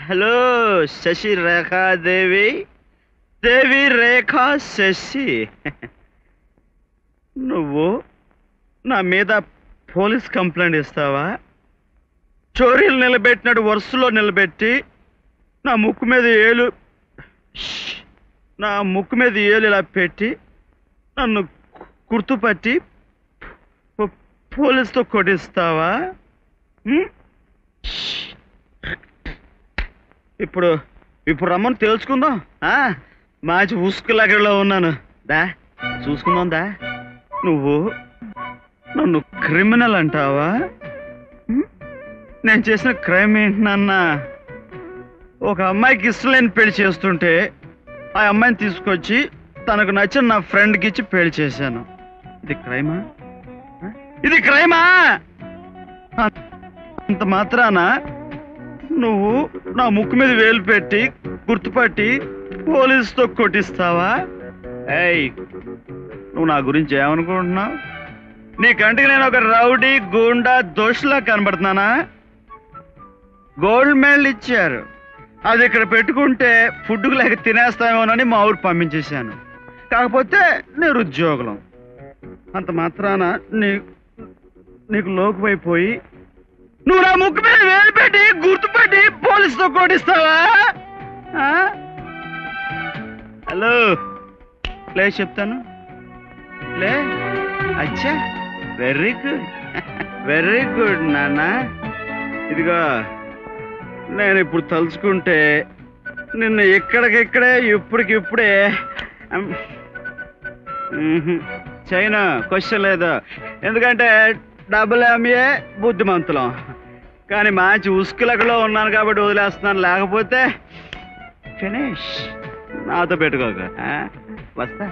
Hello Shashi Rekha Devi, దేవి రేఖా శశి. నువ్వు నా మీద పోలీస్ కంప్లైంట్ ఇస్తావా? చోరీలు నిలబెట్టినట్టు వరుసలో నిలబెట్టి నా ముక్కు మీద ఏలు ఇలా పెట్టి నన్ను గుర్తుపట్టి పోలీసుతో కొట్టిస్తావా? ఇప్పుడు రమ్మని తెలుసుకుందాం. మంచి ఉసుకులాగలో ఉన్నాను. దా చూసుకుందాం దా. నువ్వు నన్ను క్రిమినల్ అంటావా? నేను చేసిన క్రైమ్ ఏంటన్నా? ఒక అమ్మాయికి ఇష్టం లేని పెళ్లి చేస్తుంటే ఆ అమ్మాయిని తీసుకొచ్చి తనకు నచ్చిన నా ఫ్రెండ్కి ఇచ్చి పెళ్లి చేశాను. ఇది క్రైమా? ఇది క్రైమా? అంత మాత్రాన నువ్వు నా ముక్కు మీద వేలు పెట్టి గుర్తుపట్టి పోలీసుతో కొట్టిస్తావా? ఏయ్, నువ్వు నా గురించి ఏమనుకుంటున్నావు? నీ కంటికి నేను ఒక రౌడీ గూండా దోషులా కనబడుతున్నానా? గోల్డ్ మెడల్ ఇచ్చారు, అది ఇక్కడ పెట్టుకుంటే ఫుడ్కు లేక తినేస్తామేమోనని మా ఊరు పంపించేశాను. కాకపోతే నిరుద్యోగులం. అంత మాత్రాన నీకు లోకువైపోయి నువ్వు నా ముక్కు మీద వేలు పెట్టి గుర్తుపట్టి పోలీసుతో కొట్టిస్తావా? హలో, లే చెప్తాను లే. అచ్చా, వెరీ గుడ్ నాన్న. ఇదిగో, నేను ఇప్పుడు తలుచుకుంటే నిన్ను ఇక్కడికిక్కడే ఇప్పటికిప్పుడే చైనా క్వశ్చన్ లేదు. ఎందుకంటే డబ్బులు ఎంఏ బుద్ధిమంతులం. కానీ మంచి ఉసుకులకలో ఉన్నాను కాబట్టి వదిలేస్తున్నాను. లేకపోతే ఫినిష్. నాతో పెట్టుకోక. వస్తా.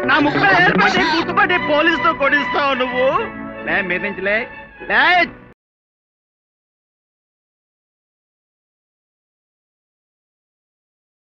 నా ముప్పై గుర్తుపట్టి పోలీసుతో కొట్టిస్తావు నువ్వు. లే, మీద నుంచి లే.